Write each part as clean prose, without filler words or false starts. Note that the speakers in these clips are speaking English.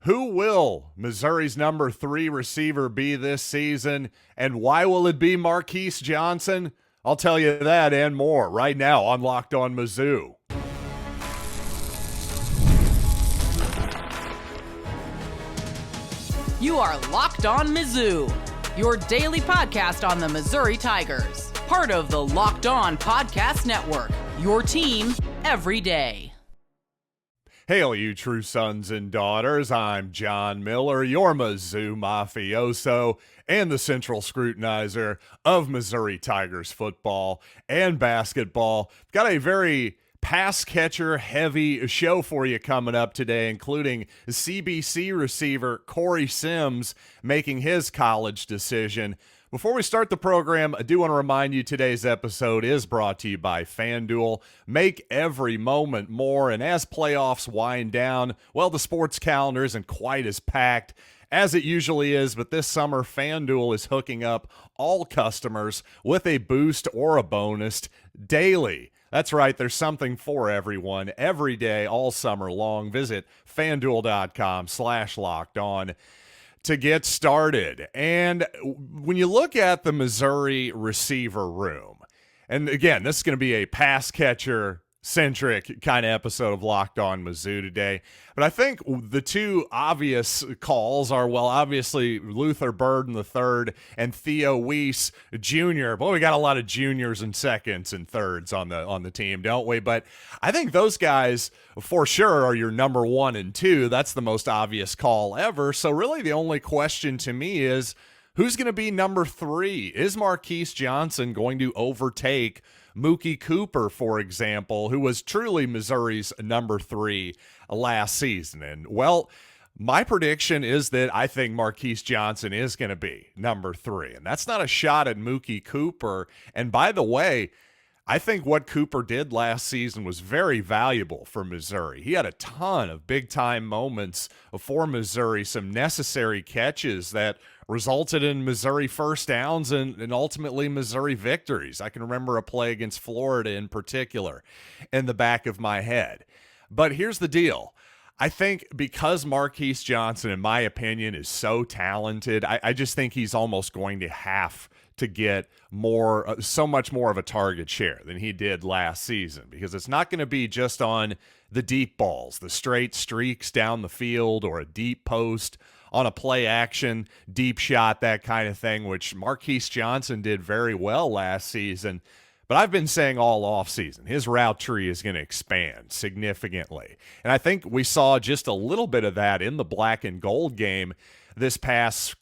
Who will Missouri's number 3 receiver be this season, and why will it be Marquis Johnson? I'll tell you that and more right now on Locked On Mizzou. You are Locked On Mizzou, your daily podcast on the Missouri Tigers. Part of the Locked On Podcast Network, your team every day. Hail, you true sons and daughters. I'm John Miller, your Mizzou mafioso and the central scrutinizer of Missouri Tigers football and basketball. Got a very pass catcher heavy show for you coming up today, including CBC receiver Corey Sims making his college decision. Before we start the program, I do want to remind you today's episode is brought to you by FanDuel. Make every moment more, and as playoffs wind down, well, the sports calendar isn't quite as packed as it usually is, but this summer, FanDuel is hooking up all customers with a boost or a bonus daily. That's right, there's something for everyone every day, all summer long. Visit FanDuel.com/lockedon to get started. And when you look at the Missouri receiver room, and again, this is going to be a pass catcher centric kind of episode of Locked On Mizzou today. But I think the two obvious calls are, well, obviously Luther Burden III and Theo Wease Jr. Boy, we got a lot of juniors and seconds and thirds on the team, don't we? But I think those guys for sure are your number 1 and 2. That's the most obvious call ever. So really the only question to me is, who's going to be number 3? Is Marquis Johnson going to overtake Mookie Cooper, for example, who was truly Missouri's number 3 last season? And, well, my prediction is that I think Marquis Johnson is going to be number 3. And that's not a shot at Mookie Cooper. And by the way, I think what Cooper did last season was very valuable for Missouri. He had a ton of big-time moments for Missouri, some necessary catches that resulted in Missouri first downs and ultimately Missouri victories. I can remember a play against Florida in particular in the back of my head. But here's the deal. I think because Marquis Johnson, in my opinion, is so talented, I just think he's almost going to have to get so much more of a target share than he did last season, because it's not going to be just on the deep balls, the straight streaks down the field or a deep post on a play action, deep shot, that kind of thing, which Marquis Johnson did very well last season. But I've been saying all offseason, his route tree is going to expand significantly. And I think we saw just a little bit of that in the black and gold game this past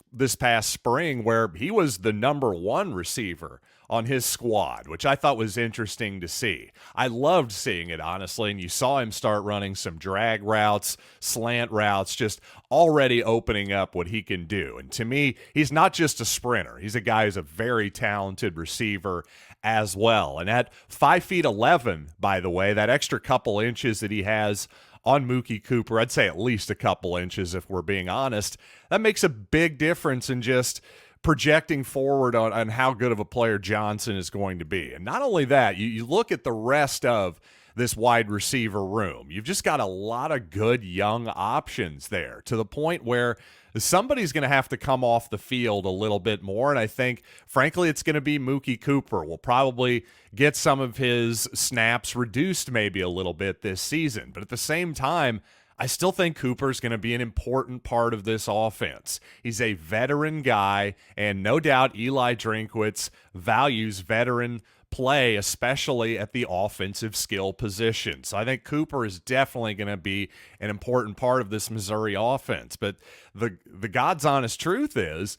spring, where he was the number 1 receiver on his squad, which I thought was interesting to see. I loved seeing it, honestly, and you saw him start running some drag routes, slant routes, just already opening up what he can do. And to me, he's not just a sprinter. He's a guy who's a very talented receiver as well. And at 5'11", by the way, that extra couple inches that he has on Mookie Cooper, I'd say at least a couple inches if we're being honest, that makes a big difference in just projecting forward on how good of a player Johnson is going to be. And not only that, you look at the rest of this wide receiver room. You've just got a lot of good young options there, to the point where somebody's going to have to come off the field a little bit more. And I think, frankly, it's going to be Mookie Cooper. We'll probably get some of his snaps reduced maybe a little bit this season. But at the same time, I still think Cooper's going to be an important part of this offense. He's a veteran guy, and no doubt Eli Drinkwitz values veteran play, especially at the offensive skill position. So I think Cooper is definitely going to be an important part of this Missouri offense. But the God's honest truth is,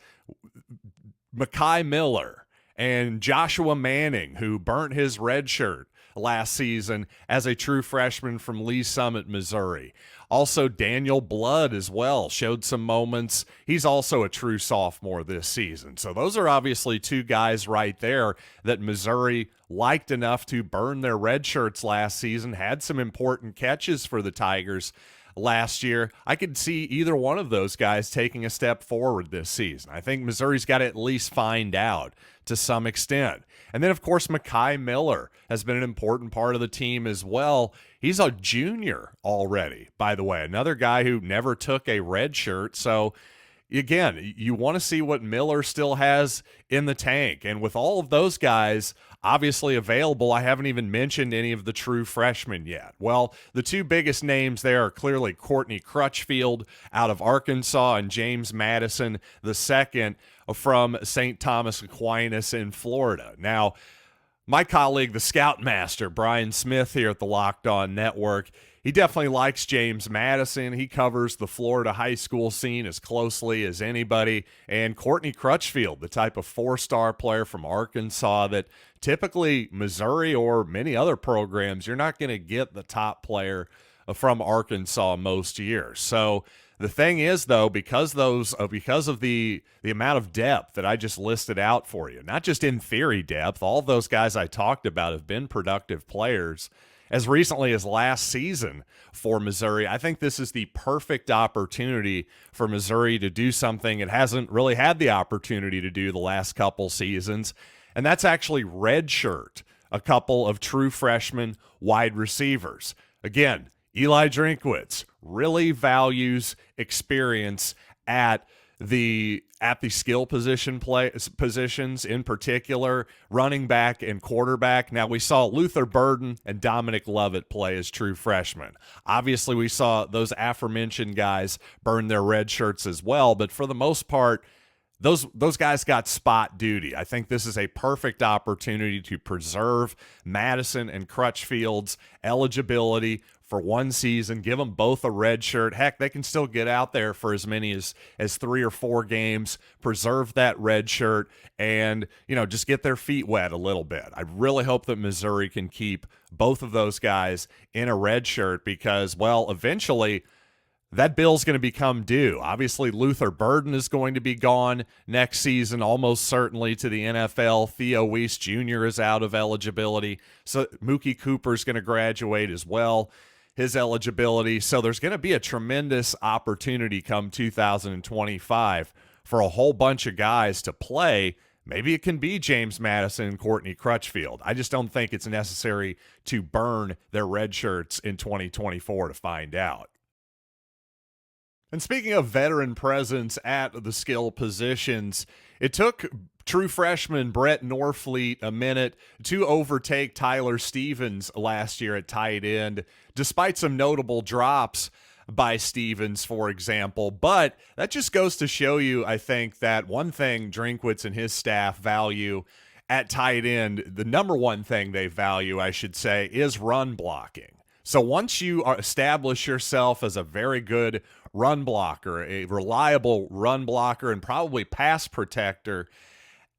Mekhi Miller and Joshua Manning, who burnt his red shirt last season as a true freshman from Lee Summit, Missouri. Also, Daniel Blood as well showed some moments. He's also a true sophomore this season. So those are obviously two guys right there that Missouri liked enough to burn their red shirts last season, had some important catches for the Tigers last year. I could see either one of those guys taking a step forward this season. I think Missouri's got to at least find out to some extent. And then, of course, Mekhi Miller has been an important part of the team as well. He's a junior already, by the way, another guy who never took a red shirt. So, again, you want to see what Miller still has in the tank. And with all of those guys obviously available, I haven't even mentioned any of the true freshmen yet. Well, the two biggest names there are clearly Courtney Crutchfield out of Arkansas and James Madison, the second from St. Thomas Aquinas in Florida. Now, my colleague, the Scoutmaster, Brian Smith here at the Locked On Network, he definitely likes James Madison. He covers the Florida high school scene as closely as anybody. And Courtney Crutchfield, the type of four-star player from Arkansas that typically Missouri or many other programs, you're not going to get the top player from Arkansas most years. So the thing is, though, because of the amount of depth that I just listed out for you, not just in theory depth, all of those guys I talked about have been productive players as recently as last season for Missouri. I think this is the perfect opportunity for Missouri to do something it hasn't really had the opportunity to do the last couple seasons, and that's actually redshirt a couple of true freshman wide receivers. Again, Eli Drinkwitz really values experience at the skill positions, in particular running back and quarterback. Now, we saw Luther Burden and Dominic Lovett play as true freshmen. Obviously, we saw those aforementioned guys burn their red shirts as well, but for the most part, those guys got spot duty. I think this is a perfect opportunity to preserve Madison and Crutchfield's eligibility for one season, give them both a red shirt. Heck, they can still get out there for as many as 3 or 4 games, preserve that red shirt, and, just get their feet wet a little bit. I really hope that Missouri can keep both of those guys in a red shirt because, well, eventually that bill's going to become due. Obviously, Luther Burden is going to be gone next season, almost certainly to the NFL. Theo Wease Jr. is out of eligibility. So Mookie Cooper is going to graduate as well, his eligibility. So there's going to be a tremendous opportunity come 2025 for a whole bunch of guys to play. Maybe it can be James Madison and Courtney Crutchfield. I just don't think it's necessary to burn their red shirts in 2024 to find out. And speaking of veteran presence at the skill positions, it took true freshman Brett Norfleet a minute to overtake Tyler Stevens last year at tight end, despite some notable drops by Stevens, for example. But that just goes to show you, I think, that one thing Drinkwitz and his staff value at tight end, the number one thing they value, I should say, is run blocking. So once you establish yourself as a very good run blocker, a reliable run blocker, and probably pass protector,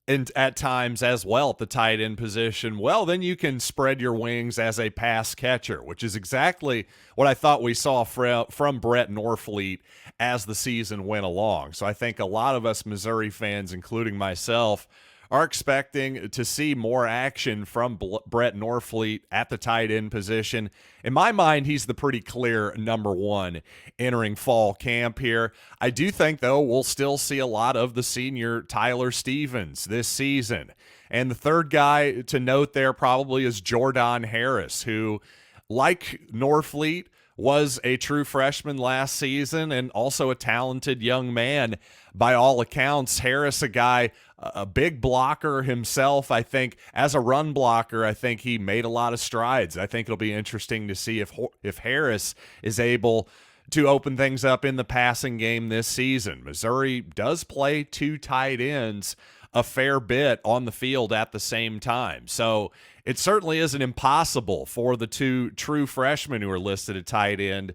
and at times as well at the tight end position, well, then you can spread your wings as a pass catcher, which is exactly what I thought we saw from Brett Norfleet as the season went along. So I think a lot of us Missouri fans, including myself, are expecting to see more action from Brett Norfleet at the tight end position. In my mind, he's the pretty clear number one entering fall camp here. I do think, though, we'll still see a lot of the senior Tyler Stevens this season. And the third guy to note there probably is Jordan Harris, who, like Norfleet, was a true freshman last season and also a talented young man by all accounts. Harris, a guy, a big blocker himself. I think as a run blocker, I think he made a lot of strides. I think it'll be interesting to see if Harris is able to open things up in the passing game this season. Missouri does play 2 tight ends a fair bit on the field at the same time. So it certainly isn't impossible for the 2 true freshmen who are listed at tight end,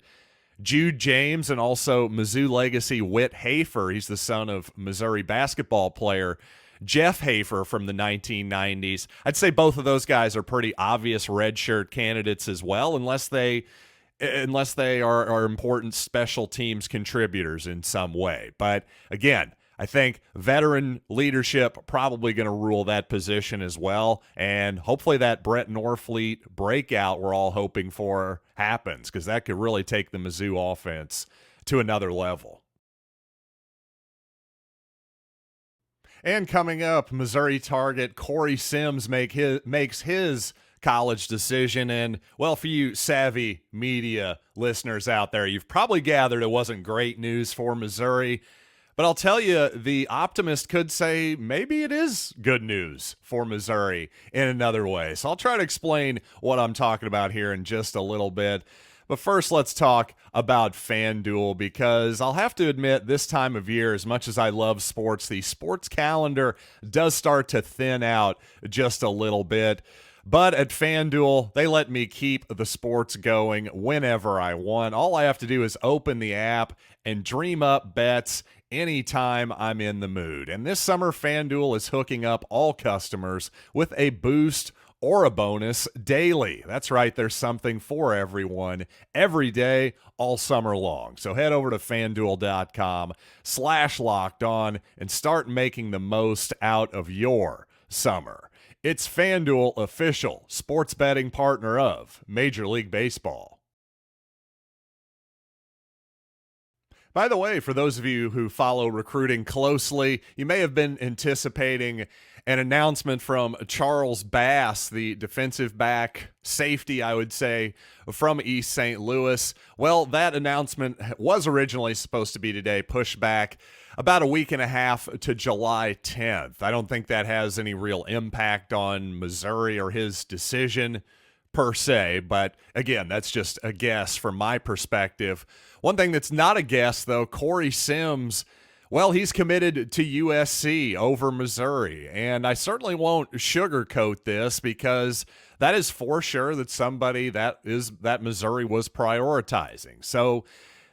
Jude James and also Mizzou legacy Whit Hafer. He's the son of Missouri basketball player Jeff Hafer from the 1990s. I'd say both of those guys are pretty obvious redshirt candidates as well, unless they are important special teams contributors in some way. But again, I think veteran leadership probably going to rule that position as well. And hopefully that Brett Norfleet breakout we're all hoping for happens, because that could really take the Mizzou offense to another level. And coming up, Missouri target Corey Sims makes his college decision. And, well, for you savvy media listeners out there, you've probably gathered it wasn't great news for Missouri. But I'll tell you, the optimist could say maybe it is good news for Missouri in another way. So I'll try to explain what I'm talking about here in just a little bit. But first, let's talk about FanDuel, because I'll have to admit, this time of year, as much as I love sports, the sports calendar does start to thin out just a little bit. But at FanDuel, they let me keep the sports going whenever I want. All I have to do is open the app and dream up bets anytime I'm in the mood. And this summer, FanDuel is hooking up all customers with a boost or a bonus daily. That's right, there's something for everyone every day, all summer long. So head over to FanDuel.com/lockedon and start making the most out of your summer. It's FanDuel, official sports betting partner of Major League Baseball. By the way, for those of you who follow recruiting closely, you may have been anticipating an announcement from Charles Bass, the defensive back safety, I would say, from East St. Louis. Well, that announcement was originally supposed to be today, pushed back about a week and a half to July 10th. I don't think that has any real impact on Missouri or his decision per se, but again, that's just a guess from my perspective. One thing that's not a guess, though, Corey Sims, well, he's committed to USC over Missouri, and I certainly won't sugarcoat this, because that is for sure that somebody that Missouri was prioritizing. So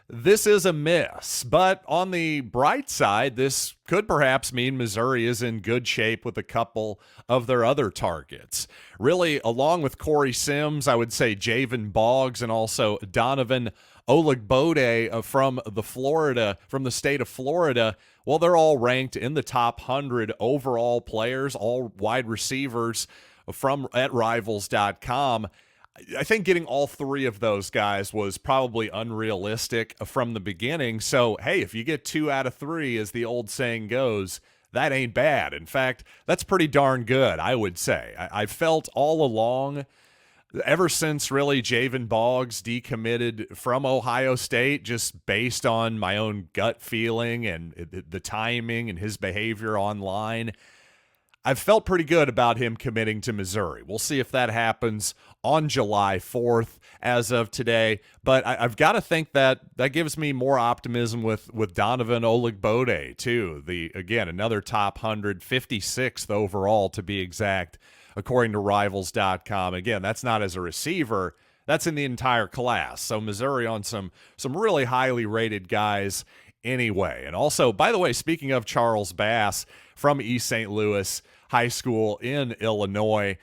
this is a miss, but on the bright side, this could perhaps mean Missouri is in good shape with a couple of their other targets. Really, along with Corey Sims, I would say Javen Boggs and also Donovan Olagbode from the state of Florida. Well, they're all ranked in the top 100 overall players, all wide receivers at rivals.com. I think getting all three of those guys was probably unrealistic from the beginning. So, hey, if you get 2 out of 3, as the old saying goes, that ain't bad. In fact, that's pretty darn good, I would say. I felt all along, ever since really Javen Boggs decommitted from Ohio State, just based on my own gut feeling and the timing and his behavior online, I've felt pretty good about him committing to Missouri. We'll see if that happens on July 4th as of today. But I've got to think that gives me more optimism with Donovan Olagbode, too. Again, another top 100, 56th overall to be exact, according to rivals.com. Again, that's not as a receiver. That's in the entire class. So Missouri on some really highly rated guys anyway. And also, by the way, speaking of Charles Bass from East St. Louis High School in Illinois,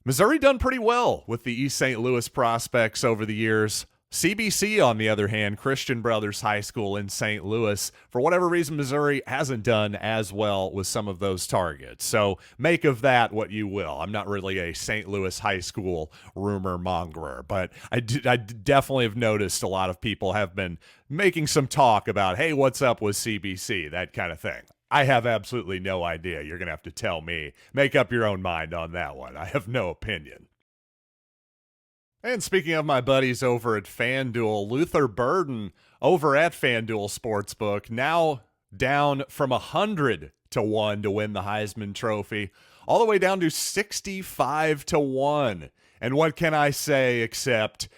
Missouri done pretty well with the East St. Louis prospects over the years. CBC, on the other hand, Christian Brothers High School in St. Louis, for whatever reason, Missouri hasn't done as well with some of those targets. So make of that what you will. I'm not really a St. Louis High School rumor mongerer, but I definitely have noticed a lot of people have been making some talk about, hey, what's up with CBC, that kind of thing. I have absolutely no idea. You're going to have to tell me. Make up your own mind on that one. I have no opinion. And speaking of my buddies over at FanDuel, Luther Burden over at FanDuel Sportsbook, now down from 100 to 1 to win the Heisman Trophy, all the way down to 65 to 1. And what can I say except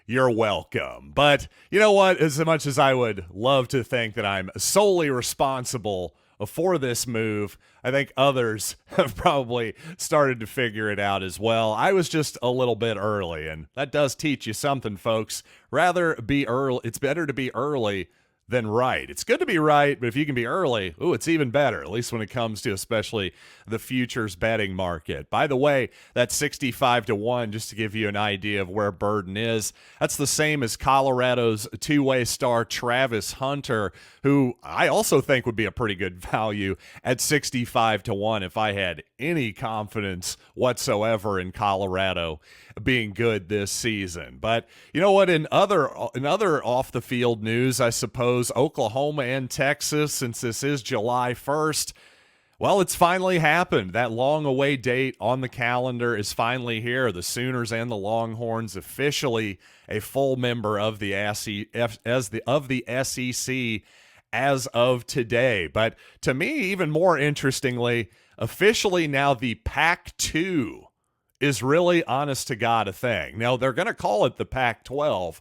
you're welcome? But you know what? As much as I would love to think that I'm solely responsible for this move, I think others have probably started to figure it out as well. I was just a little bit early, and that does teach you something, folks. Rather be early. It's better to be early than right. It's good to be right, but if you can be early, it's even better, at least when it comes to especially the futures betting market. By the way, that 65-1, just to give you an idea of where Burden is, that's the same as Colorado's two-way star Travis Hunter, who I also think would be a pretty good value at 65-1 if I had any confidence whatsoever in Colorado being good this season. But you know what? In other off the field news, I suppose Oklahoma and Texas, since this is July 1st, well, it's finally happened. That long away date on the calendar is finally here. The Sooners and the Longhorns officially a full member of the SEC as of today. But to me, even more interestingly, officially now the Pac-2 is really, honest to God, a thing. Now, they're going to call it the Pac-12,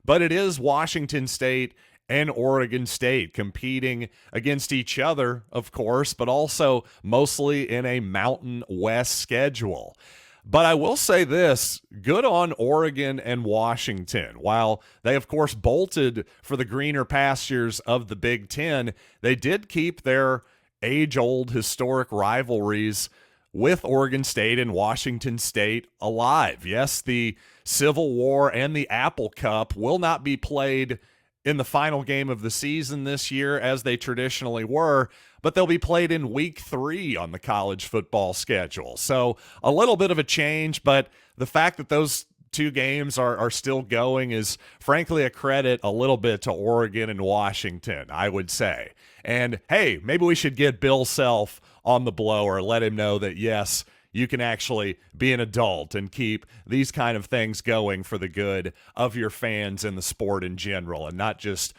but it is Washington State and Oregon State competing against each other, of course, but also mostly in a Mountain West schedule. But I will say this, good on Oregon and Washington. While they, of course, bolted for the greener pastures of the Big Ten, they did keep their age-old historic rivalries with Oregon State and Washington State alive. Yes, the Civil War and the Apple Cup will not be played in the final game of the season this year as they traditionally were, but they'll be played in week 3 on the college football schedule. So a little bit of a change, but the fact that those two games are still going is frankly a credit a little bit to Oregon and Washington, I would say. And hey, maybe we should get Bill Self on the blower, let him know that yes, you can actually be an adult and keep these kind of things going for the good of your fans and the sport in general, and not just,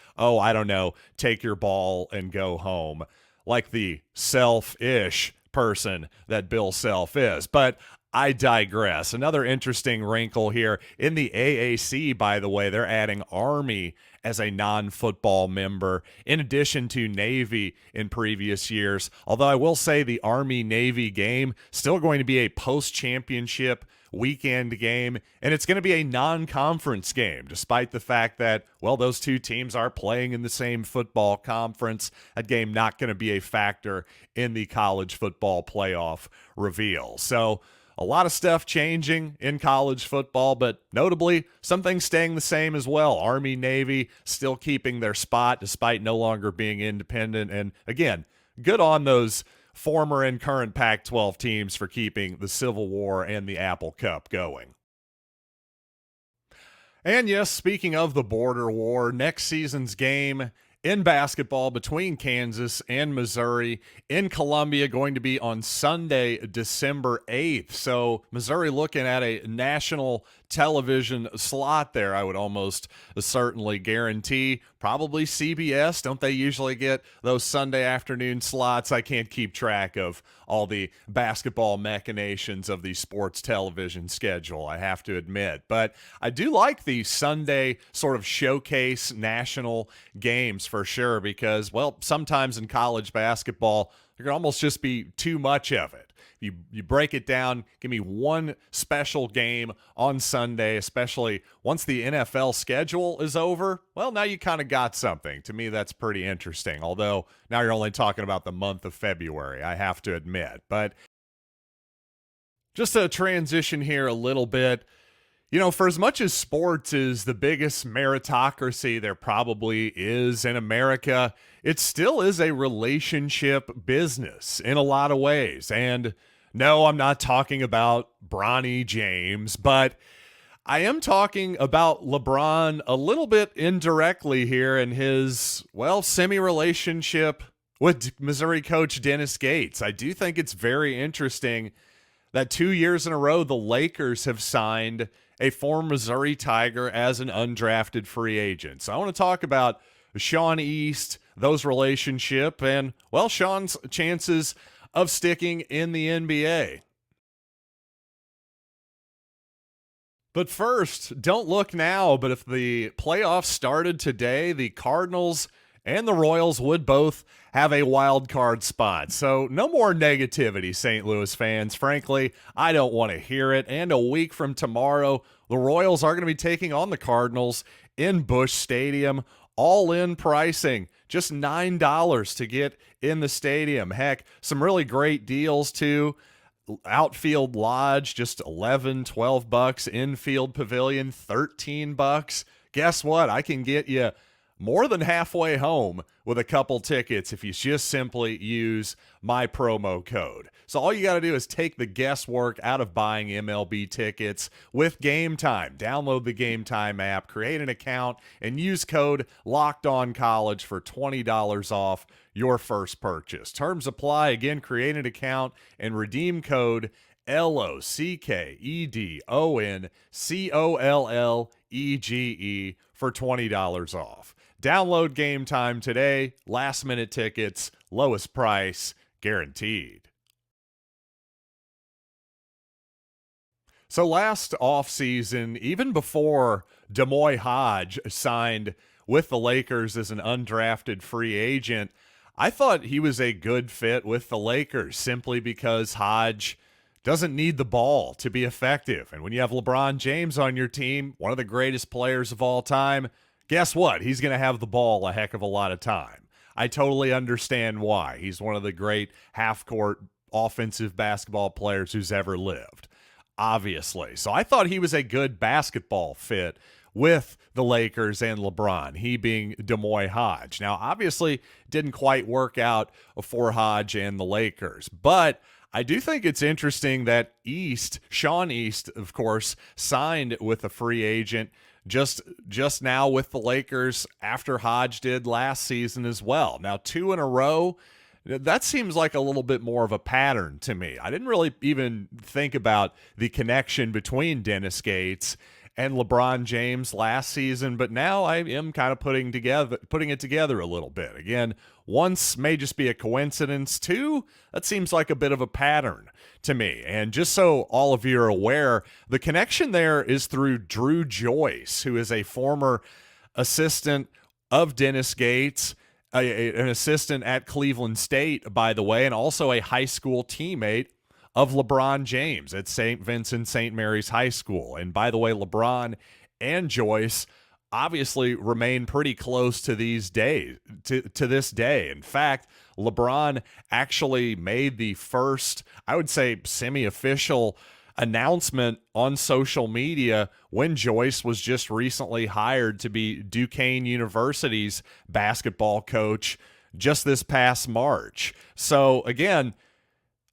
take your ball and go home, like the selfish person that Bill Self is. But I digress. Another interesting wrinkle here in the AAC, by the way, they're adding Army as a non-football member, in addition to Navy in previous years. Although I will say the Army-Navy game still going to be a post-championship weekend game, and it's going to be a non-conference game, despite the fact that, those two teams are playing in the same football conference. That game not going to be a factor in the college football playoff reveal. So a lot of stuff changing in college football, but notably some things staying the same as well. Army, Navy still keeping their spot despite no longer being independent. And again, good on those former and current Pac-12 teams for keeping the Civil War and the Apple Cup going. And yes, speaking of the border war, next season's game in basketball between Kansas and Missouri in Columbia going to be on Sunday, December 8th. So Missouri looking at a national television slot there, I would almost certainly guarantee. Probably CBS. Don't they usually get those Sunday afternoon slots? I can't keep track of all the basketball machinations of the sports television schedule, I have to admit. But I do like the Sunday sort of showcase national games for sure, because, sometimes in college basketball, there can almost just be too much of it. You break it down, give me one special game on Sunday, especially once the NFL schedule is over. Now you kind of got something. To me, that's pretty interesting. Although now you're only talking about the month of February, I have to admit. But just to transition here a little bit, for as much as sports is the biggest meritocracy there probably is in America, it still is a relationship business in a lot of ways. And no, I'm not talking about Bronny James, but I am talking about LeBron a little bit indirectly here in his, semi-relationship with Missouri coach Dennis Gates. I do think it's very interesting that 2 years in a row, the Lakers have signed a former Missouri Tiger as an undrafted free agent. So I want to talk about Shawn East, those relationship, and, Shawn's chances of sticking in the NBA. But first, don't look now, but if the playoffs started today, the Cardinals and the Royals would both have a wild card spot. So no more negativity, St. Louis fans. Frankly, I don't want to hear it. And a week from tomorrow, the Royals are going to be taking on the Cardinals in Busch Stadium all-in pricing, just $9 to get in the stadium. Heck, some really great deals too. Outfield lodge, just $11-12. Infield pavilion, $13. Guess what? I can get you more than halfway home with a couple tickets if you just simply use my promo code. So all you got to do is take the guesswork out of buying MLB tickets with Gametime. Download the Gametime app, create an account, and use code LOCKEDONCollege for $20 off your first purchase. Terms apply. Again, create an account and redeem code LOCKEDONCOLLEGE for $20 off. Download Gametime today. Last minute tickets, lowest price guaranteed. So last offseason, even before Demoy Hodge signed with the Lakers as an undrafted free agent, I thought he was a good fit with the Lakers simply because Hodge doesn't need the ball to be effective. And when you have LeBron James on your team, one of the greatest players of all time, guess what? He's going to have the ball a heck of a lot of time. I totally understand why. He's one of the great half-court offensive basketball players who's ever lived, obviously. So I thought he was a good basketball fit with the Lakers and LeBron, he being Demoy Hodge. Now, obviously, didn't quite work out for Hodge and the Lakers, but I do think it's interesting that Shawn East, of course, signed with a free agent just now with the Lakers after Hodge did last season as well. Now, 2 in a row, that seems like a little bit more of a pattern to me. I didn't really even think about the connection between Dennis Gates and LeBron James last season, but now I am kind of putting it together a little bit. Again, once may just be a coincidence. 2, that seems like a bit of a pattern to me. And just so all of you are aware, the connection there is through Drew Joyce, who is a former assistant of Dennis Gates, an assistant at Cleveland State, by the way, and also a high school teammate of LeBron James at St. Vincent St. Mary's High School. And by the way, LeBron and Joyce obviously remain pretty close to these days, to this day. In fact, LeBron actually made the first, I would say, semi-official announcement on social media when Joyce was just recently hired to be Duquesne University's basketball coach just this past March. So again,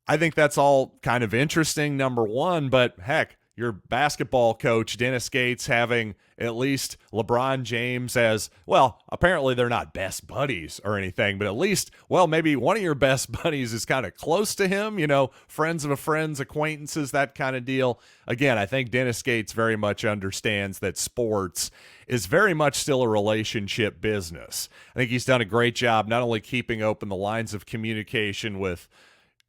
I think that's all kind of interesting, number one, but heck, your basketball coach, Dennis Gates, having at least LeBron James as, well, apparently they're not best buddies or anything, but at least, well, maybe one of your best buddies is kind of close to him, friends of a friend's, acquaintances, that kind of deal. Again, I think Dennis Gates very much understands that sports is very much still a relationship business. I think he's done a great job not only keeping open the lines of communication with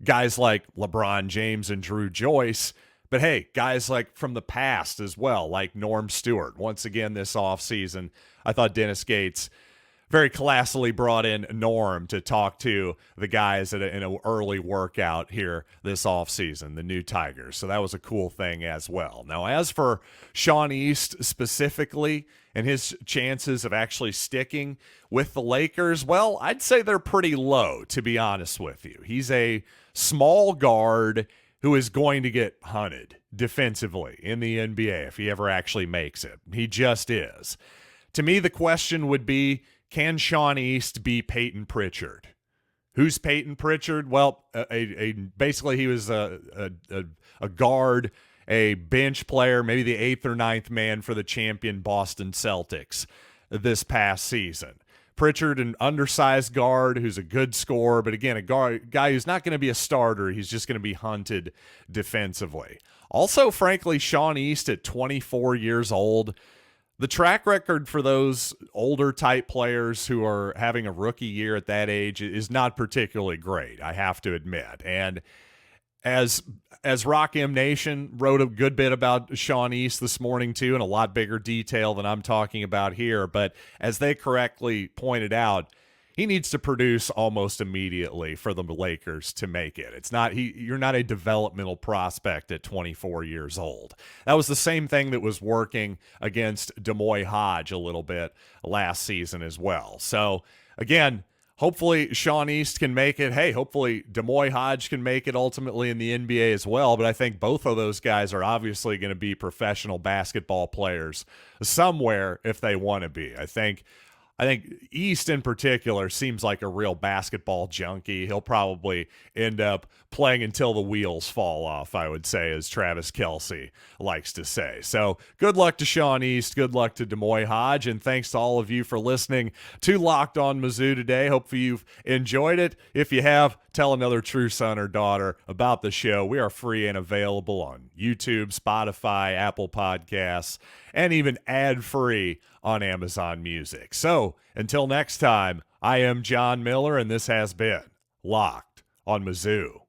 guys like LeBron James and Drew Joyce, but hey, guys like from the past as well, like Norm Stewart. Once again this offseason, I thought Dennis Gates very classily brought in Norm to talk to the guys in an early workout here this offseason, the new Tigers. So that was a cool thing as well. Now, as for Shawn East specifically and his chances of actually sticking with the Lakers, well, I'd say they're pretty low, to be honest with you. He's a small guard who is going to get hunted defensively in the NBA if he ever actually makes it. He just is. To me, the question would be, can Shawn East be Peyton Pritchard? Who's Peyton Pritchard? Well, basically he was a guard, a bench player, maybe the 8th or 9th man for the champion Boston Celtics this past season. Pritchard, an undersized guard who's a good scorer, but again, a guy who's not going to be a starter. He's just going to be hunted defensively. Also, frankly, Shawn East at 24 years old, the track record for those older type players who are having a rookie year at that age is not particularly great, I have to admit. And as Rock M Nation wrote a good bit about Shawn East this morning too, in a lot bigger detail than I'm talking about here, but as they correctly pointed out, he needs to produce almost immediately for the Lakers to make it. It's not you're not a developmental prospect at 24 years old. That was the same thing that was working against Demoy Hodge a little bit last season as well. So again, hopefully Shawn East can make it. Hey, hopefully Demoy Hodge can make it ultimately in the NBA as well. But I think both of those guys are obviously going to be professional basketball players somewhere if they want to be. I think East in particular seems like a real basketball junkie. He'll probably end up playing until the wheels fall off, I would say, as Travis Kelce likes to say. So good luck to Shawn East. Good luck to Demoy Hodge. And thanks to all of you for listening to Locked On Mizzou today. Hopefully you've enjoyed it. If you have, tell another true son or daughter about the show. We are free and available on YouTube, Spotify, Apple Podcasts, and even ad-free on Amazon Music. So until next time, I am John Miller, and this has been Locked on Mizzou.